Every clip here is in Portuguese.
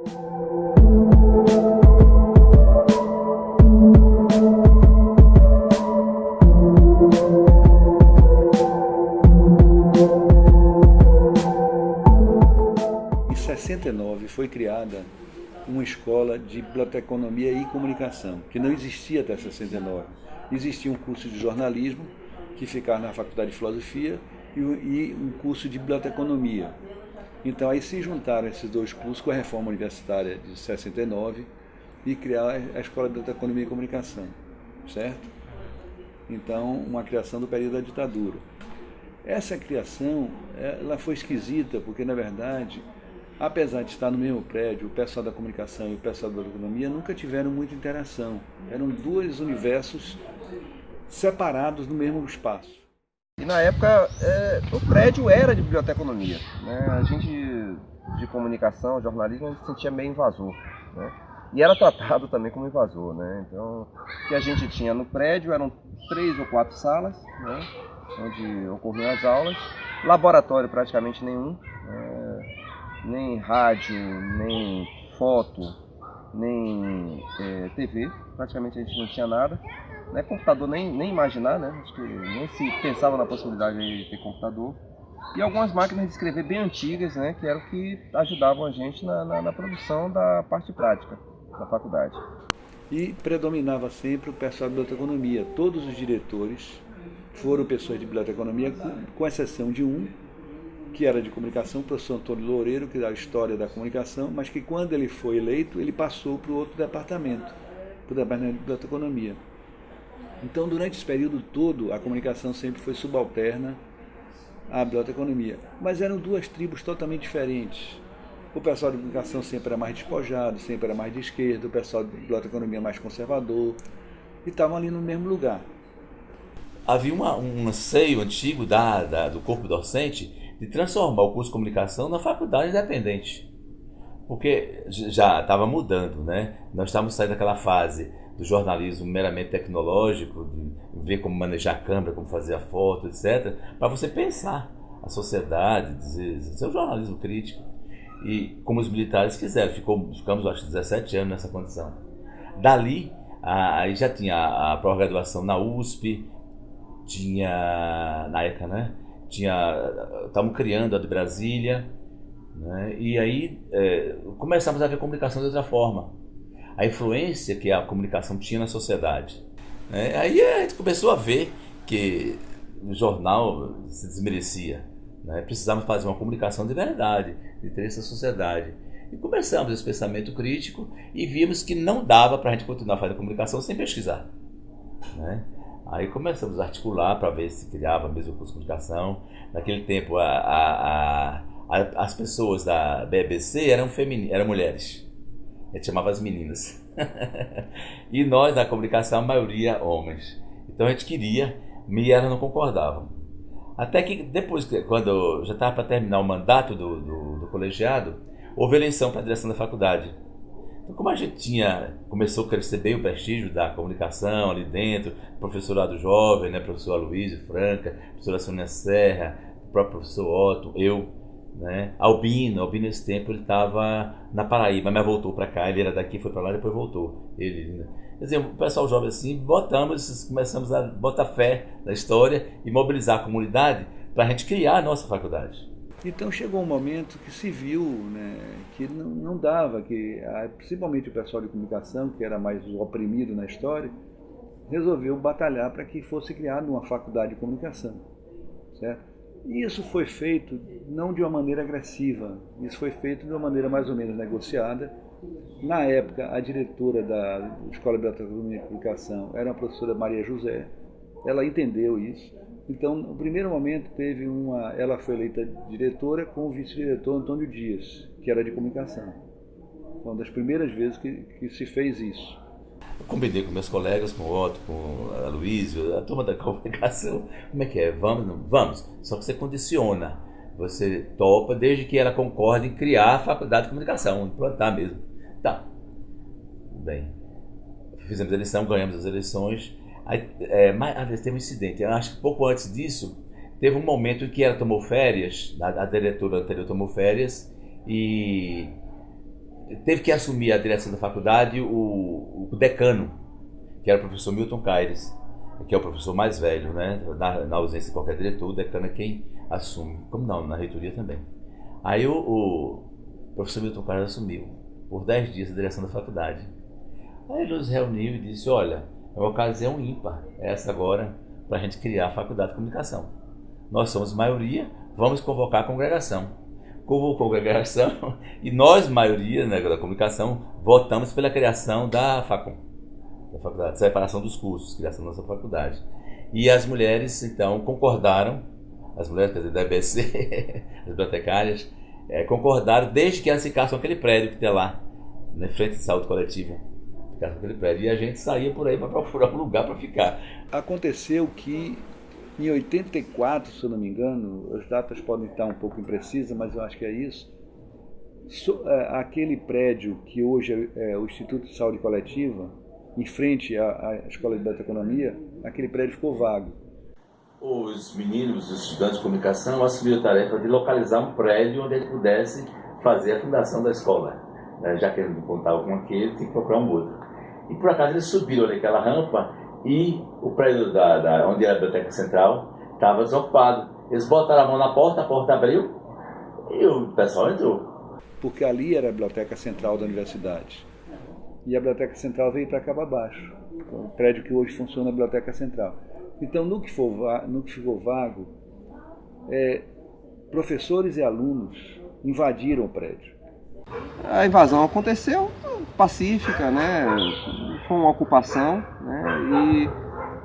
Em 69 foi criada uma escola de biblioteconomia e comunicação, que não existia até 69. Existia um curso de jornalismo, que ficava na Faculdade de Filosofia, e um curso de biblioteconomia. Então aí se juntaram esses dois cursos com a reforma universitária de 69 e criar a Escola de Biblioteconomia e Comunicação, certo? Então, uma criação do período da ditadura. Essa criação, ela foi esquisita, porque na verdade, apesar de estar no mesmo prédio, o pessoal da comunicação e o pessoal da economia nunca tiveram muita interação. Eram dois universos separados no mesmo espaço. E na época, o prédio era de biblioteconomia, né? A gente de comunicação, jornalismo, a gente se sentia meio invasor, né? E era tratado também como invasor, né? Então, o que a gente tinha no prédio eram 3 ou 4 salas, né? Onde ocorriam as aulas, laboratório praticamente nenhum, nem rádio, nem foto, nem TV, praticamente a gente não tinha nada. Né, computador nem imaginar, né? Acho que nem se pensava na possibilidade de ter computador. E algumas máquinas de escrever bem antigas, né? Que eram que ajudavam a gente na produção da parte prática da faculdade. E predominava sempre o pessoal de biblioteconomia. Todos os diretores foram pessoas de biblioteconomia, com exceção de um, que era de comunicação, o professor Antônio Loureiro, que era a história da comunicação, mas que quando ele foi eleito, ele passou para o outro departamento, para o departamento de biblioteconomia. Então, durante esse período todo, a comunicação sempre foi subalterna à biblioteconomia. Mas eram duas tribos totalmente diferentes. O pessoal de comunicação sempre era mais despojado, sempre era mais de esquerda, o pessoal de biblioteconomia mais conservador, e estavam ali no mesmo lugar. Havia um anseio antigo do corpo docente de transformar o curso de comunicação na faculdade independente. Porque já estava mudando, né? Nós estávamos saindo daquela fase do jornalismo meramente tecnológico, de ver como manejar a câmera, como fazer a foto, etc., para você pensar a sociedade, dizer um jornalismo crítico. E como os militares quiseram, ficamos acho 17 anos nessa condição. Dali, aí já tinha a pós-graduação na USP, tinha, na ECA, né? Estavam criando a de Brasília, né? E aí começamos a ver comunicação de outra forma. A influência que a comunicação tinha na sociedade. Aí a gente começou a ver que o jornal se desmerecia. Né? Precisávamos fazer uma comunicação de verdade, de interesse da sociedade. E começamos esse pensamento crítico e vimos que não dava para a gente continuar fazendo comunicação sem pesquisar. Né? Aí começamos a articular para ver se criava mesmo o curso de comunicação. Naquele tempo, as pessoas da BBC eram mulheres. A gente chamava as meninas. E nós, na comunicação, a maioria homens. Então a gente queria, e elas não concordavam. Até que depois, quando já estava para terminar o mandato do colegiado, houve eleição para a direção da faculdade. Então, como a gente começou a crescer bem o prestígio da comunicação ali dentro, professorado jovem, né, professor Aloysio Franca, professora Sônia Serra, o próprio professor Otto, eu, né? Albino nesse tempo ele estava na Paraíba, mas voltou para cá, ele era daqui, foi para lá e depois voltou. Quer dizer, o pessoal jovem assim, começamos a botar fé na história e mobilizar a comunidade para a gente criar a nossa faculdade. Então chegou um momento que se viu, né, que não dava, que principalmente o pessoal de comunicação, que era mais oprimido na história, resolveu batalhar para que fosse criada uma faculdade de comunicação, certo? E isso foi feito não de uma maneira agressiva, isso foi feito de uma maneira mais ou menos negociada. Na época, a diretora da Escola de Biblioteconomia e Comunicação era a professora Maria José, ela entendeu isso. Então, no primeiro momento, ela foi eleita diretora com o vice-diretor Antônio Dias, que era de comunicação. Foi uma das primeiras vezes que se fez isso. Eu combinei com meus colegas, com o Otto, com a Aloysio, a turma da comunicação. Como é que é? Vamos? Não? Vamos. Só que você condiciona. Você topa desde que ela concorde em criar a faculdade de comunicação, implantar mesmo. Tá. Bem. Fizemos a eleição, ganhamos as eleições. Aí, mas teve um incidente. Eu acho que pouco antes disso, teve um momento em que ela tomou férias, a diretora anterior tomou férias, e teve que assumir a direção da faculdade o decano, que era o professor Milton Caires, que é o professor mais velho, né? Na ausência de qualquer diretor, o decano é quem assume, como não, na reitoria também. Aí o professor Milton Caires assumiu, por 10 dias, a direção da faculdade. Aí ele nos reuniu e disse, olha, é uma ocasião ímpar, essa agora, para a gente criar a Faculdade de Comunicação. Nós somos maioria, vamos convocar a congregação. Convocou a congregação e nós, maioria, né, da comunicação, votamos pela criação da Facom, da faculdade, separação dos cursos, criação da nossa faculdade. E as mulheres, então, concordaram, as mulheres, quer dizer, da EBC, as bibliotecárias, concordaram desde que elas ficassem naquele prédio que tem lá, na frente de saúde coletiva. Ficassem naquele prédio. E a gente saía por aí para procurar um lugar para ficar. Aconteceu que, em 84, se eu não me engano, as datas podem estar um pouco imprecisas, mas eu acho que é isso, aquele prédio que hoje é o Instituto de Saúde Coletiva, em frente à Escola de Biblioteconomia, aquele prédio ficou vago. Os meninos, os estudantes de comunicação, assumiram a tarefa de localizar um prédio onde ele pudesse fazer a fundação da escola. Já que ele não contava com aquele, tinha que procurar um outro. E por acaso eles subiram ali aquela rampa e o prédio onde era a Biblioteca Central estava desocupado. Eles botaram a mão na porta, a porta abriu e o pessoal entrou. Porque ali era a Biblioteca Central da Universidade. E a Biblioteca Central veio para cá para baixo. O prédio que hoje funciona é a Biblioteca Central. Então, no que ficou vago, professores e alunos invadiram o prédio. A invasão aconteceu pacífica, né? Foi uma ocupação, né?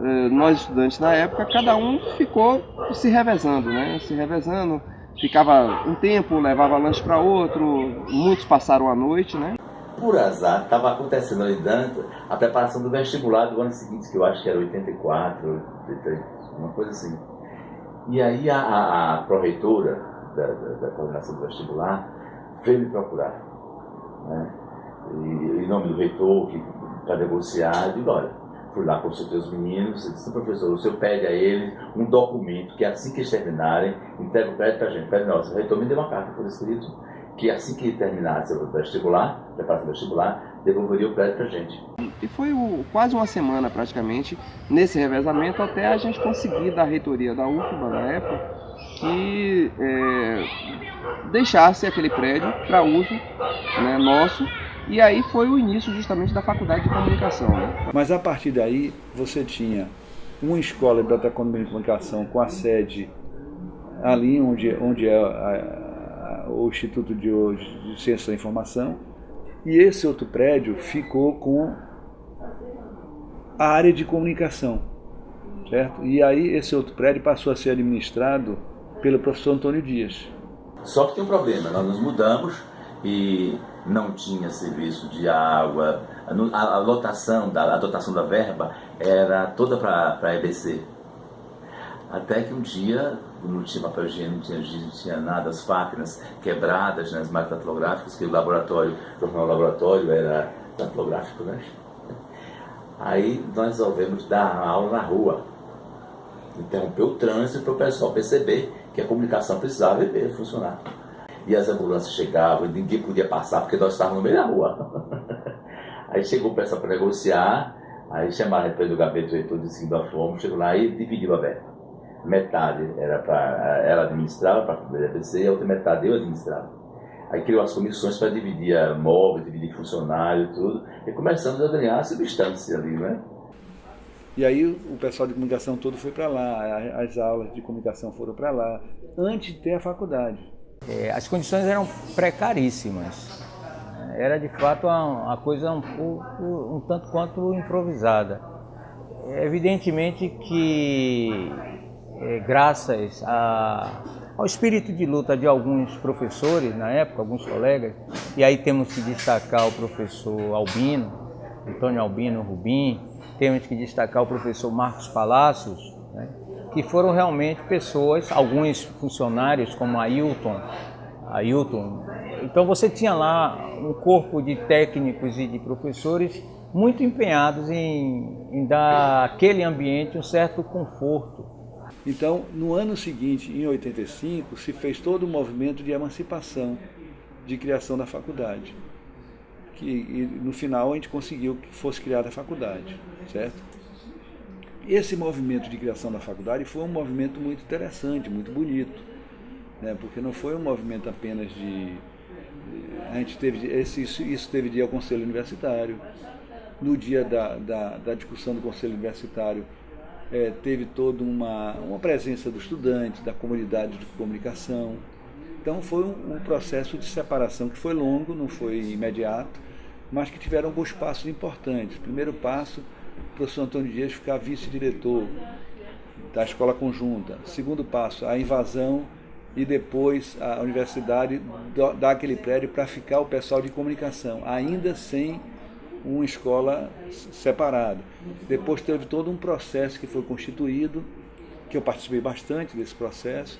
E nós estudantes na época, cada um ficou se revezando, né? Se revezando, ficava um tempo, levava lanche para outro, muitos passaram a noite, né? Por azar, estava acontecendo ali dentro a preparação do vestibular do ano seguinte, que eu acho que era 84, 83, uma coisa assim. E aí a pró-reitora da coordenação do vestibular veio me procurar, né? E em nome do reitor, para negociar, eu digo, olha, fui lá, consultei os meninos, e disse, professor, o senhor pede a eles um documento que assim que eles terminarem, entrega o prédio para a gente. Pede, nossa, o reitor me deu uma carta por escrito, que assim que terminasse o vestibular, preparação do vestibular, devolveria o prédio para a gente. E foi quase uma semana, praticamente, nesse revezamento, até a gente conseguir da reitoria da UFBA, na época, que deixasse aquele prédio para uso, né, nosso, e aí foi o início justamente da Faculdade de Comunicação. Né? Mas a partir daí, você tinha uma escola de biblioteconomia e comunicação com a sede ali onde é o Instituto de Ciência da Informação, e esse outro prédio ficou com a área de comunicação, certo? E aí esse outro prédio passou a ser administrado pelo professor Antônio Dias. Só que tem um problema, nós nos mudamos e não tinha serviço de água, a dotação da verba era toda para a EBC. Até que um dia, não tinha papel higiênico, não tinha nada, as máquinas quebradas, né, as máquinas datilográficas, que o jornal laboratório era datilográfico, né? Aí nós resolvemos dar aula na rua, interromper o trânsito para o pessoal perceber que a comunicação precisava funcionar. E as ambulâncias chegavam, e ninguém podia passar porque nós estávamos no meio da rua. Aí chegou o pessoal para negociar, aí chamaram a gente do gabinete do reitor de segunda forma, chegou lá e dividiu a verba. Metade era para ela administrava, para a EBC, e a outra metade eu administrava. Aí criou as comissões para dividir móveis, dividir funcionário, tudo, e começamos a ganhar substância ali, né? E aí o pessoal de comunicação todo foi para lá, as aulas de comunicação foram para lá, antes de ter a faculdade. As condições eram precaríssimas. Era de fato uma coisa um tanto quanto improvisada. Evidentemente que graças ao espírito de luta de alguns professores na época, alguns colegas, e aí temos que destacar o professor Albino, Antônio Albino Rubim, temos que destacar o professor Marcos Palacios, né, que foram realmente pessoas, alguns funcionários como Ailton. Então você tinha lá um corpo de técnicos e de professores muito empenhados em dar àquele ambiente um certo conforto. Então, no ano seguinte, em 85, se fez todo o movimento de emancipação, de criação da faculdade. e no final a gente conseguiu que fosse criada a faculdade, certo? Esse movimento de criação da faculdade foi um movimento muito interessante, muito bonito, né? Porque não foi um movimento apenas a gente teve isso teve dia ao Conselho Universitário. No dia da discussão do Conselho Universitário, teve toda uma presença dos estudantes, da comunidade de comunicação. Então foi um processo de separação que foi longo, não foi imediato, mas que tiveram alguns passos importantes. Primeiro passo, o professor Antônio Dias ficar vice-diretor da escola conjunta. Segundo passo, a invasão e depois a universidade dar aquele prédio para ficar o pessoal de comunicação, ainda sem uma escola separada. Depois teve todo um processo que foi constituído, que eu participei bastante desse processo,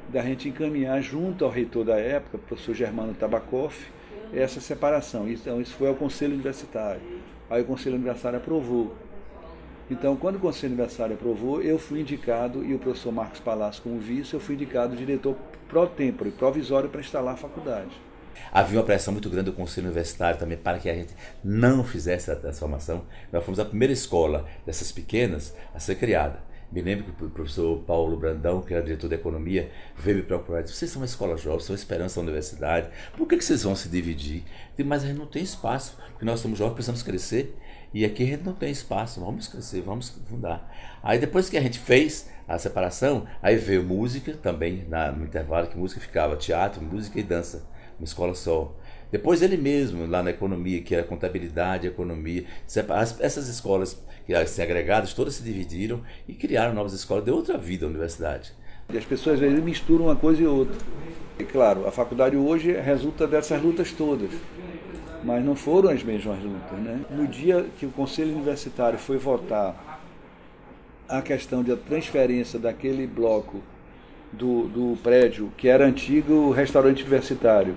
da gente encaminhar junto ao reitor da época, o professor Germano Tabakoff, essa separação. Então isso foi ao Conselho Universitário. Aí o Conselho Universitário aprovou. Então, quando o Conselho Universitário aprovou, eu fui indicado, e o professor Marcos Palácio como vice, eu fui indicado diretor pro tempore, provisório, para instalar a faculdade. Havia uma pressão muito grande do Conselho Universitário também para que a gente não fizesse a transformação. Nós fomos a primeira escola dessas pequenas a ser criada. Me lembro que o professor Paulo Brandão, que era diretor da economia, veio me procurar e disse: vocês são uma escola jovem, são a esperança da universidade, por que vocês vão se dividir? Eu disse: mas a gente não tem espaço, porque nós somos jovens, precisamos crescer, e aqui a gente não tem espaço, vamos crescer, vamos fundar. Aí depois que a gente fez a separação, aí veio música também, no intervalo, que música ficava teatro, música e dança, uma escola só. Depois ele mesmo, lá na economia, que era contabilidade, economia, essas escolas que assim, agregadas, todas se dividiram e criaram novas escolas, deu outra vida à universidade. E as pessoas às vezes misturam uma coisa e outra. E claro, a faculdade hoje resulta dessas lutas todas, mas não foram as mesmas lutas, né? No dia que o Conselho Universitário foi votar a questão da transferência daquele bloco do prédio, que era antigo restaurante universitário,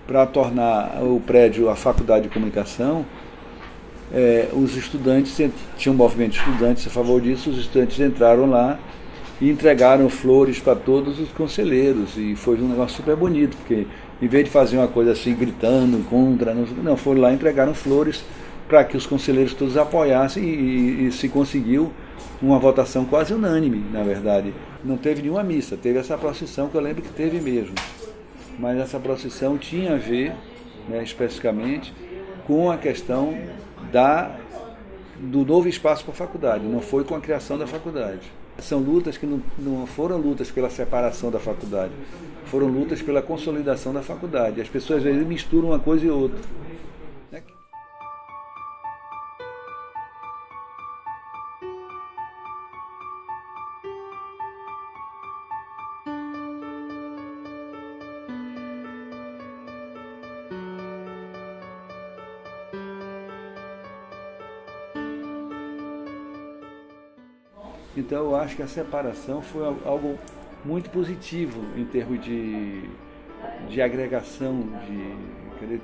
para tornar o prédio a Faculdade de Comunicação, os estudantes, tinha um movimento de estudantes a favor disso, os estudantes entraram lá e entregaram flores para todos os conselheiros, e foi um negócio super bonito, porque em vez de fazer uma coisa assim, gritando, contra, não, foram lá e entregaram flores para que os conselheiros todos apoiassem, e se conseguiu uma votação quase unânime, na verdade. Não teve nenhuma missa, teve essa procissão que eu lembro que teve mesmo. Mas essa procissão tinha a ver, né, especificamente, com a questão do novo espaço para a faculdade, não foi com a criação da faculdade. São lutas que não foram lutas pela separação da faculdade, foram lutas pela consolidação da faculdade. As pessoas às vezes misturam uma coisa e outra. Então eu acho que a separação foi algo muito positivo em termos de agregação,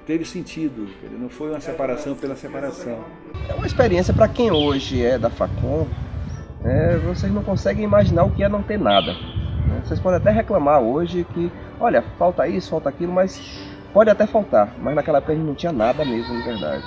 teve sentido, não foi uma separação pela separação. É uma experiência para quem hoje é da Facom, vocês não conseguem imaginar o que é não ter nada. Vocês podem até reclamar hoje que, olha, falta isso, falta aquilo, mas pode até faltar, mas naquela época a gente não tinha nada mesmo, de verdade.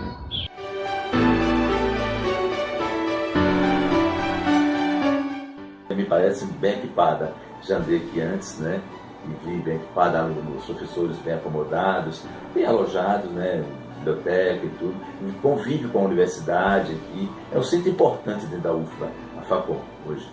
Me parece bem equipada. Já andei aqui antes, né? E vi bem equipada, os professores bem acomodados, bem alojados, né? Biblioteca e tudo. Convive com a universidade aqui. É um centro importante dentro da UFBA, a Facom, hoje.